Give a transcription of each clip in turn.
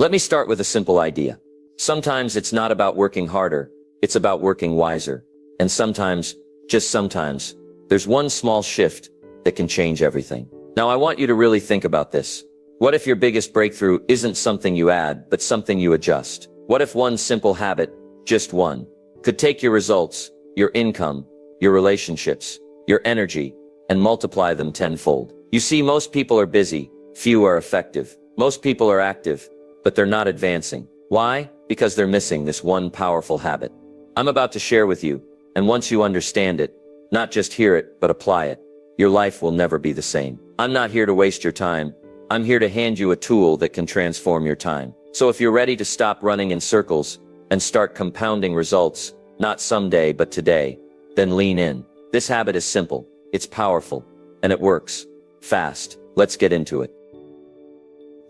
Let me start with a simple idea. Sometimes it's not about working harder, it's about working wiser. And sometimes, just sometimes, there's one small shift that can change everything. Now I want you to really think about this. What if your biggest breakthrough isn't something you add, but something you adjust? What if one simple habit, just one, could take your results, your income, your relationships, your energy, and multiply them tenfold? You see, most people are busy, few are effective. Most people are active, but they're not advancing. Why? Because they're missing this one powerful habit. I'm about to share with you, and once you understand it, not just hear it, but apply it, your life will never be the same. I'm not here to waste your time. I'm here to hand you a tool that can transform your time. So if you're ready to stop running in circles and start compounding results, not someday, but today, then lean in. This habit is simple, it's powerful, and it works fast. Let's get into it.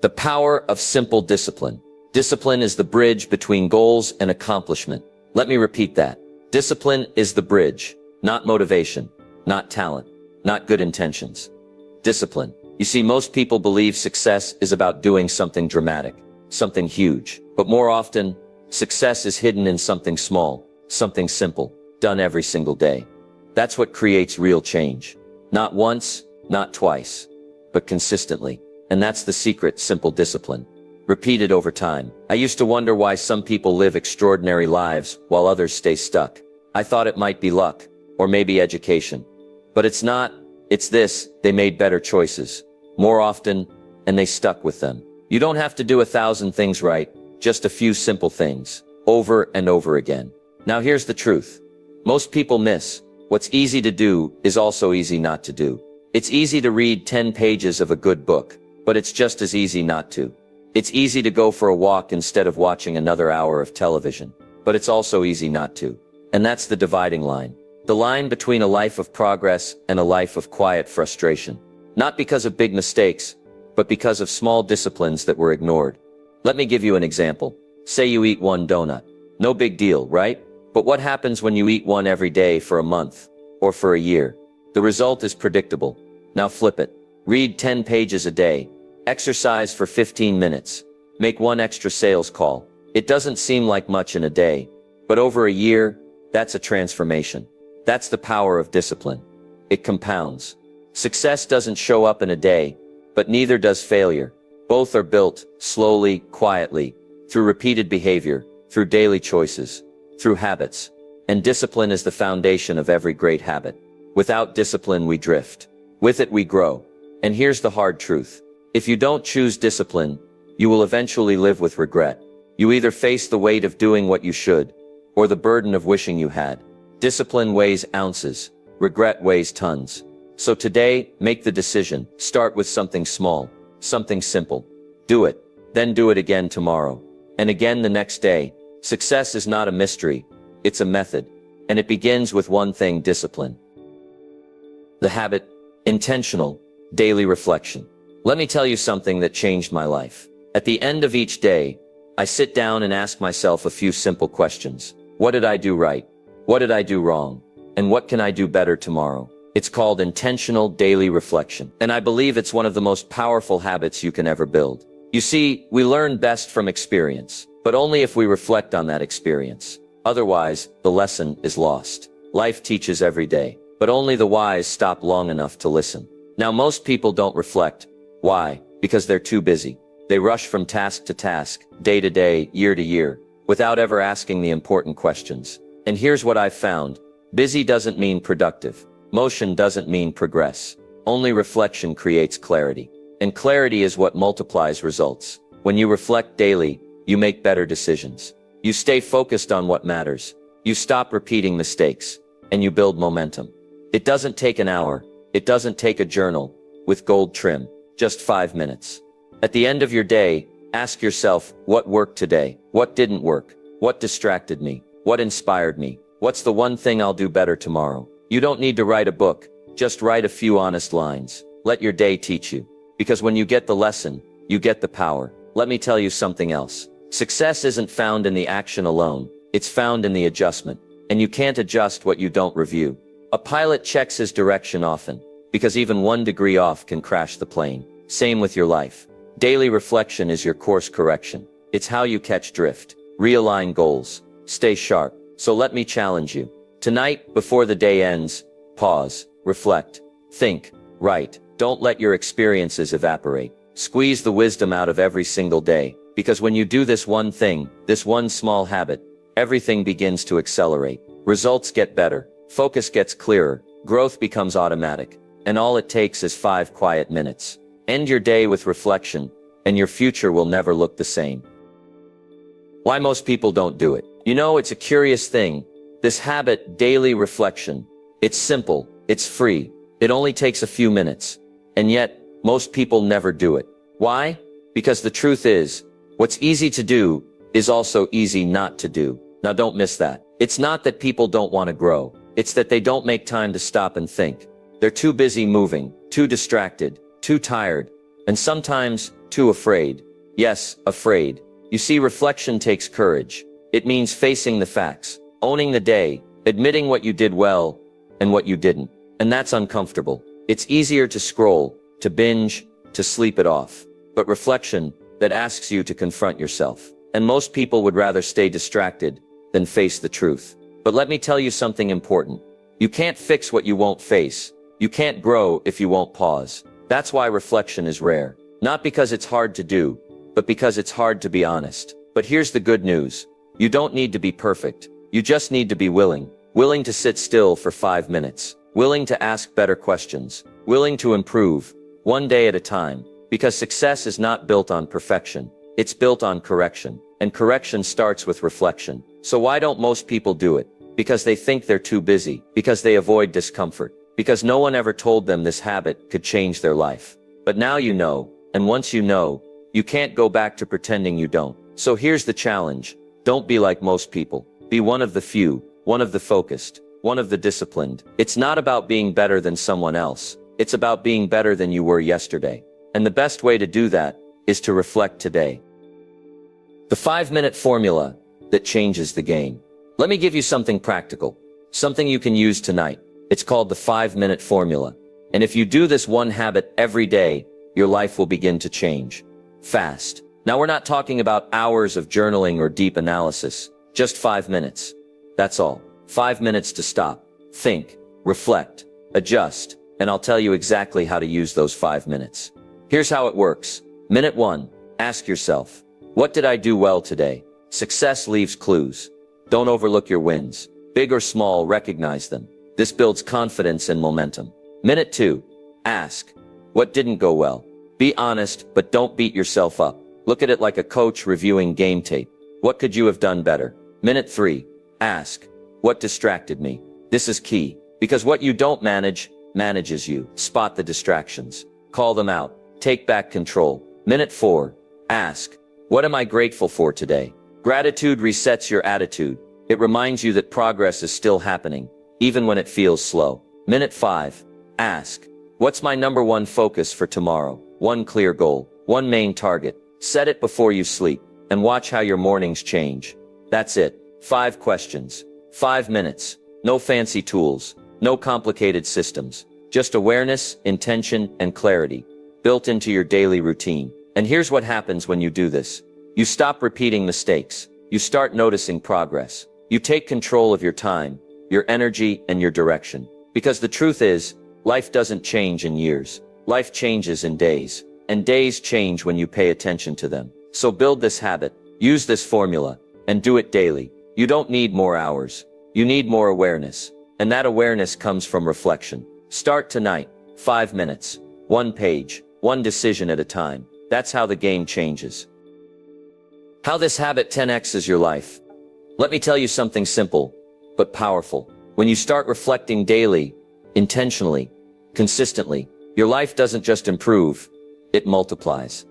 The power of simple discipline. Discipline is the bridge between goals and accomplishment. Let me repeat that. Discipline is the bridge, not motivation, not talent, not good intentions. Discipline. You see, most people believe success is about doing something dramatic, something huge. But more often, success is hidden in something small, something simple, done every single day. That's what creates real change. Not once, not twice, but consistently. And that's the secret: simple discipline. Repeated over time. I used to wonder why some people live extraordinary lives while others stay stuck. I thought it might be luck, or maybe education. But it's not. It's this: they made better choices, more often, and they stuck with them. You don't have to do 1,000 things right, just a few simple things, over and over again. Now here's the truth. Most people miss. What's easy to do is also easy not to do. It's easy to read 10 pages of a good book, but it's just as easy not to. It's easy to go for a walk instead of watching another hour of television, but it's also easy not to. And that's the dividing line. The line between a life of progress and a life of quiet frustration. Not because of big mistakes, but because of small disciplines that were ignored. Let me give you an example. Say you eat one donut. No big deal, right? But what happens when you eat one every day for a month, or for a year? The result is predictable. Now flip it. Read 10 pages a day. Exercise for 15 minutes. Make one extra sales call. It doesn't seem like much in a day, but over a year, that's a transformation. That's the power of discipline. It compounds. Success doesn't show up in a day, but neither does failure. Both are built slowly, quietly, through repeated behavior, through daily choices, through habits. And discipline is the foundation of every great habit. Without discipline, we drift. With it, we grow. And here's the hard truth. If you don't choose discipline, you will eventually live with regret. You either face the weight of doing what you should, or the burden of wishing you had. Discipline weighs ounces. Regret weighs tons. So today, make the decision. Start with something small, something simple. Do it. Then do it again tomorrow. And again the next day. Success is not a mystery. It's a method. And it begins with one thing: discipline. The habit: intentional, daily reflection. Let me tell you something that changed my life. At the end of each day, I sit down and ask myself a few simple questions. What did I do right? What did I do wrong? And what can I do better tomorrow? It's called intentional daily reflection. And I believe it's one of the most powerful habits you can ever build. You see, we learn best from experience, but only if we reflect on that experience. Otherwise, the lesson is lost. Life teaches every day, but only the wise stop long enough to listen. Now, most people don't reflect. Why? Because they're too busy. They rush from task to task, day to day, year to year, without ever asking the important questions. And here's what I've found. Busy doesn't mean productive. Motion doesn't mean progress. Only reflection creates clarity. And clarity is what multiplies results. When you reflect daily, you make better decisions. You stay focused on what matters. You stop repeating mistakes. And you build momentum. It doesn't take an hour. It doesn't take a journal with gold trim. Just 5 minutes. At the end of your day, ask yourself, what worked today? What didn't work? What distracted me? What inspired me? What's the one thing I'll do better tomorrow? You don't need to write a book. Just write a few honest lines. Let your day teach you. Because when you get the lesson, you get the power. Let me tell you something else. Success isn't found in the action alone. It's found in the adjustment. And you can't adjust what you don't review. A pilot checks his direction often, because even 1 degree off can crash the plane. Same with your life. Daily reflection is your course correction. It's how you catch drift, realign goals, stay sharp. So let me challenge you. Tonight, before the day ends, pause, reflect, think, write. Don't let your experiences evaporate. Squeeze the wisdom out of every single day, because when you do this one thing, this one small habit, everything begins to accelerate. Results get better, focus gets clearer, growth becomes automatic, and all it takes is 5 quiet minutes. End your day with reflection, and your future will never look the same. Why most people don't do it? You know, it's a curious thing. This habit, daily reflection, it's simple, it's free, it only takes a few minutes. And yet, most people never do it. Why? Because the truth is, what's easy to do is also easy not to do. Now don't miss that. It's not that people don't want to grow. It's that they don't make time to stop and think. They're too busy moving, too distracted, too tired, and sometimes too afraid. Yes, afraid. You see, reflection takes courage. It means facing the facts, owning the day, admitting what you did well and what you didn't. And that's uncomfortable. It's easier to scroll, to binge, to sleep it off. But reflection, that asks you to confront yourself. And most people would rather stay distracted than face the truth. But let me tell you something important. You can't fix what you won't face. You can't grow if you won't pause. That's why reflection is rare. Not because it's hard to do, but because it's hard to be honest. But here's the good news. You don't need to be perfect. You just need to be willing. Willing to sit still for 5 minutes. Willing to ask better questions. Willing to improve, one day at a time. Because success is not built on perfection. It's built on correction. And correction starts with reflection. So why don't most people do it? Because they think they're too busy. Because they avoid discomfort. Because no one ever told them this habit could change their life. But now you know, and once you know, you can't go back to pretending you don't. So here's the challenge. Don't be like most people. Be one of the few, one of the focused, one of the disciplined. It's not about being better than someone else. It's about being better than you were yesterday. And the best way to do that is to reflect today. The 5-minute formula that changes the game. Let me give you something practical, something you can use tonight. It's called the 5-minute formula. And if you do this one habit every day, your life will begin to change. Fast. Now we're not talking about hours of journaling or deep analysis. Just 5 minutes. That's all. 5 minutes to stop, think, reflect, adjust, and I'll tell you exactly how to use those 5 minutes. Here's how it works. Minute 1. Ask yourself, what did I do well today? Success leaves clues. Don't overlook your wins. Big or small, recognize them. This builds confidence and momentum. Minute 2. Ask, what didn't go well? Be honest, but don't beat yourself up. Look at it like a coach reviewing game tape. What could you have done better? Minute 3. Ask, what distracted me? This is key, because what you don't manage, manages you. Spot the distractions. Call them out. Take back control. Minute 4. Ask, what am I grateful for today? Gratitude resets your attitude. It reminds you that progress is still happening, even when it feels slow. Minute 5. Ask, what's my number 1 focus for tomorrow? One clear goal, one main target. Set it before you sleep, and watch how your mornings change. That's it. 5 questions. 5 minutes. No fancy tools. No complicated systems. Just awareness, intention, and clarity, built into your daily routine. And here's what happens when you do this. You stop repeating mistakes. You start noticing progress. You take control of your time, your energy, and your direction. Because the truth is, life doesn't change in years. Life changes in days. And days change when you pay attention to them. So build this habit, use this formula, and do it daily. You don't need more hours. You need more awareness. And that awareness comes from reflection. Start tonight. 5 minutes. 1 page. 1 decision at a time. That's how the game changes. How this habit 10x's your life. Let me tell you something simple, but powerful. When you start reflecting daily, intentionally, consistently, your life doesn't just improve, it multiplies.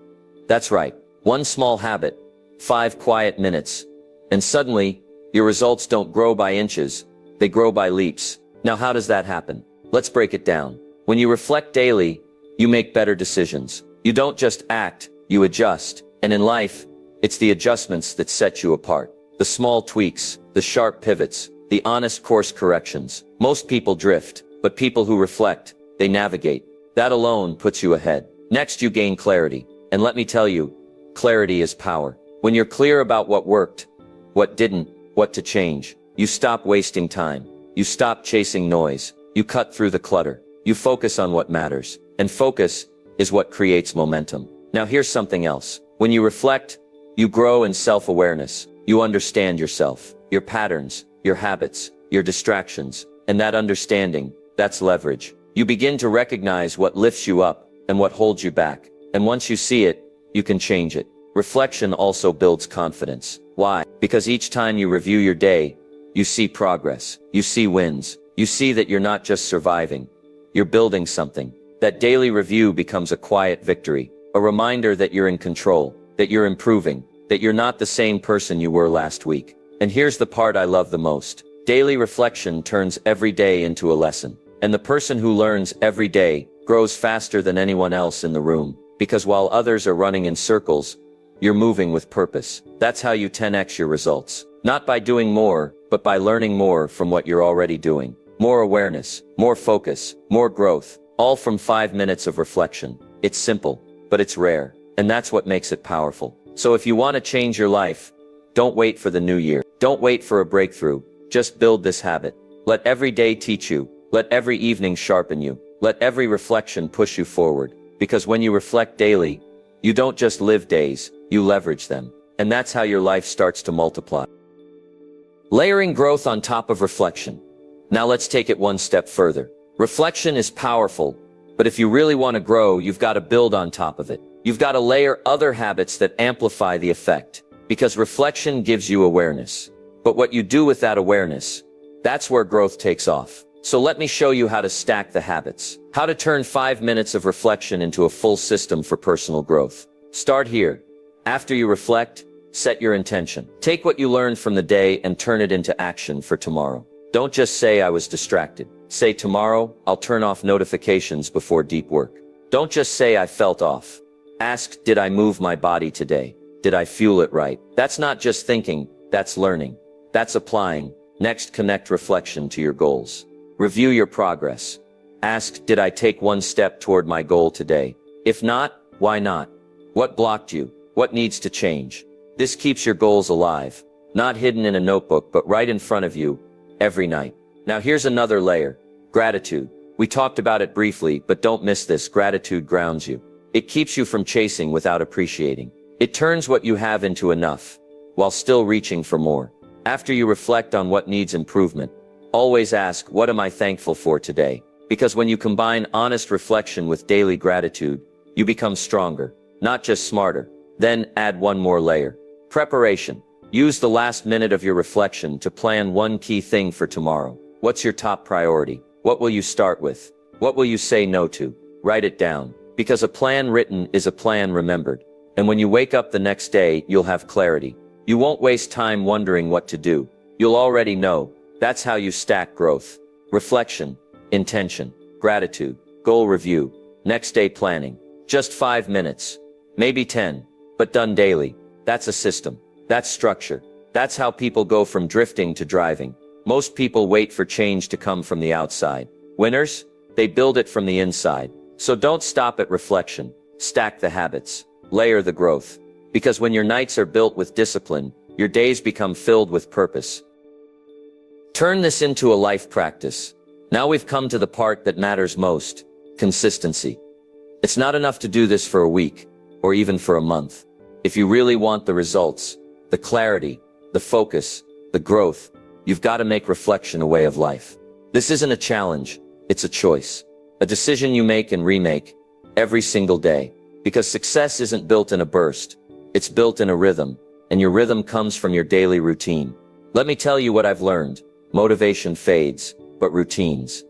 That's right. 1 small habit, 5 quiet minutes, and suddenly, your results don't grow by inches, they grow by leaps. Now how does that happen? Let's break it down. When you reflect daily, you make better decisions. You don't just act, you adjust. And in life, it's the adjustments that set you apart. The small tweaks, the sharp pivots, the honest course corrections. Most people drift, but people who reflect, they navigate. That alone puts you ahead. Next, you gain clarity. And let me tell you, clarity is power. When you're clear about what worked, what didn't, what to change, you stop wasting time. You stop chasing noise. You cut through the clutter. You focus on what matters. And focus is what creates momentum. Now here's something else. When you reflect, you grow in self-awareness. You understand yourself, your patterns, your habits, your distractions, and that understanding, that's leverage. You begin to recognize what lifts you up and what holds you back. And once you see it, you can change it. Reflection also builds confidence. Why? Because each time you review your day, you see progress. You see wins. You see that you're not just surviving. You're building something. That daily review becomes a quiet victory, a reminder that you're in control, that you're improving, that you're not the same person you were last week. And here's the part I love the most. Daily reflection turns every day into a lesson. And the person who learns every day grows faster than anyone else in the room. Because while others are running in circles, you're moving with purpose. That's how you 10x your results. Not by doing more, but by learning more from what you're already doing. More awareness, more focus, more growth, all from 5 minutes of reflection. It's simple, but it's rare. And that's what makes it powerful. So if you want to change your life, don't wait for the new year. Don't wait for a breakthrough. Just build this habit. Let every day teach you. Let every evening sharpen you. Let every reflection push you forward. Because when you reflect daily, you don't just live days, you leverage them. And that's how your life starts to multiply. Layering growth on top of reflection. Now let's take it one step further. Reflection is powerful, but if you really want to grow, you've got to build on top of it. You've got to layer other habits that amplify the effect. Because reflection gives you awareness. But what you do with that awareness, that's where growth takes off. So let me show you how to stack the habits. How to turn 5 minutes of reflection into a full system for personal growth. Start here. After you reflect, set your intention. Take what you learned from the day and turn it into action for tomorrow. Don't just say I was distracted. Say tomorrow, I'll turn off notifications before deep work. Don't just say I felt off. Ask, did I move my body today? Did I fuel it right? That's not just thinking, that's learning. That's applying. Next, connect reflection to your goals. Review your progress. Ask, did I take one step toward my goal today? If not, why not? What blocked you? What needs to change? This keeps your goals alive, not hidden in a notebook, but right in front of you, every night. Now here's another layer. Gratitude. We talked about it briefly, but don't miss this. Gratitude grounds you. It keeps you from chasing without appreciating. It turns what you have into enough, while still reaching for more. After you reflect on what needs improvement, always ask, what am I thankful for today? Because when you combine honest reflection with daily gratitude, you become stronger, not just smarter. Then add one more layer. Preparation. Use the last minute of your reflection to plan one key thing for tomorrow. What's your top priority? What will you start with? What will you say no to? Write it down. Because a plan written is a plan remembered. And when you wake up the next day, you'll have clarity. You won't waste time wondering what to do. You'll already know. That's how you stack growth. Reflection, intention, gratitude, goal review, next day planning. Just 5 minutes, maybe 10, but done daily. That's a system. That's structure. That's how people go from drifting to driving. Most people wait for change to come from the outside. Winners, they build it from the inside. So don't stop at reflection. Stack the habits. Layer the growth. Because when your nights are built with discipline, your days become filled with purpose. Turn this into a life practice. Now we've come to the part that matters most. Consistency. It's not enough to do this for a week, or even for a month. If you really want the results, the clarity, the focus, the growth, you've got to make reflection a way of life. This isn't a challenge, it's a choice. A decision you make and remake, every single day. Because success isn't built in a burst, it's built in a rhythm, and your rhythm comes from your daily routine. Let me tell you what I've learned. Motivation fades, but routines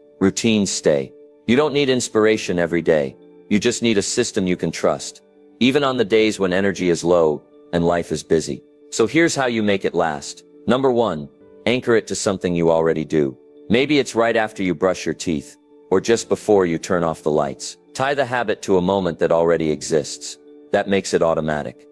stay. You don't need inspiration every day. You just need a system you can trust, even on the days when energy is low and life is busy. So here's how you make it last. Number 1, anchor it to something you already do. Maybe it's right after you brush your teeth, or just before you turn off the lights. Tie the habit to a moment that already exists. That makes it automatic.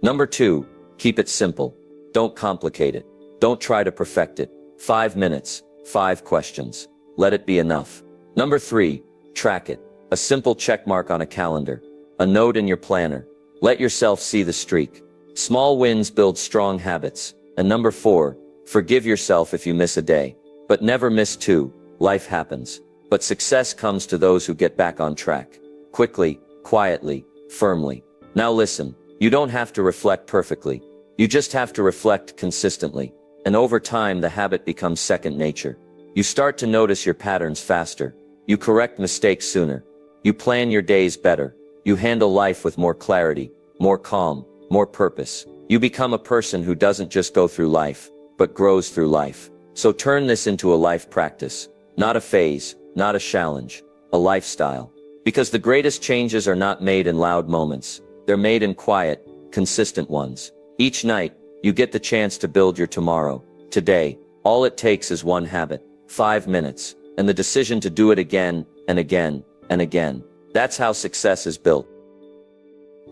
Number 2, keep it simple. Don't complicate it. Don't try to perfect it. 5 minutes, 5 questions. Let it be enough. Number 3, track it. A simple check mark on a calendar. A note in your planner. Let yourself see the streak. Small wins build strong habits. And number 4, forgive yourself if you miss a day. But never miss 2. Life happens. But success comes to those who get back on track. Quickly, quietly, firmly. Now listen, you don't have to reflect perfectly. You just have to reflect consistently. And over time the habit becomes second nature. You start to notice your patterns faster. You correct mistakes sooner. You plan your days better. You handle life with more clarity, more calm, more purpose. You become a person who doesn't just go through life, but grows through life. So turn this into a life practice. Not a phase, not a challenge, a lifestyle. Because the greatest changes are not made in loud moments. They're made in quiet, consistent ones. Each night, you get the chance to build your tomorrow. Today, all it takes is one habit, 5 minutes, and the decision to do it again and again and again. That's how success is built.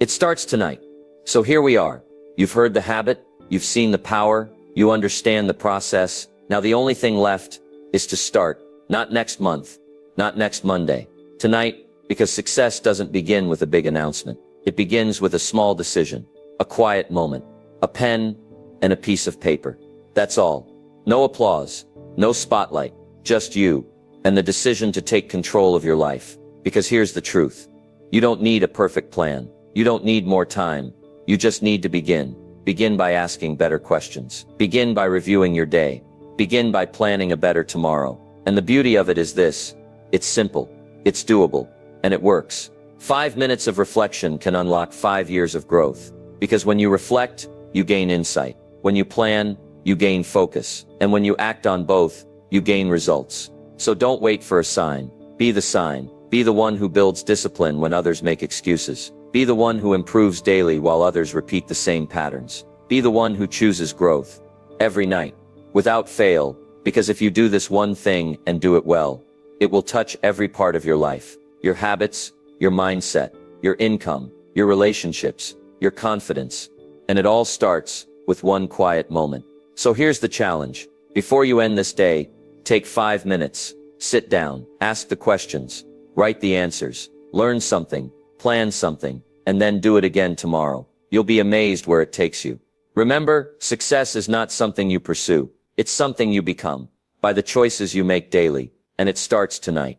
It starts tonight. So here we are. You've heard the habit, you've seen the power, you understand the process. Now the only thing left is to start. Not next month, not next Monday. Tonight, because success doesn't begin with a big announcement. It begins with a small decision, a quiet moment, a pen, and a piece of paper. That's all. No applause, no spotlight, just you, and the decision to take control of your life. Because here's the truth. You don't need a perfect plan. You don't need more time. You just need to begin. Begin by asking better questions. Begin by reviewing your day. Begin by planning a better tomorrow. And the beauty of it is this. It's simple. It's doable. And it works. 5 minutes of reflection can unlock 5 years of growth. Because when you reflect, you gain insight. When you plan, you gain focus. And when you act on both, you gain results. So don't wait for a sign. Be the sign. Be the one who builds discipline when others make excuses. Be the one who improves daily while others repeat the same patterns. Be the one who chooses growth. Every night. Without fail. Because if you do this one thing and do it well, it will touch every part of your life. Your habits, your mindset, your income, your relationships, your confidence. And it all starts with one quiet moment. So here's the challenge. Before you end this day, take 5 minutes. Sit down. Ask the questions. Write the answers. Learn something. Plan something. And then do it again tomorrow. You'll be amazed where it takes you. Remember, success is not something you pursue. It's something you become by the choices you make daily. And it starts tonight.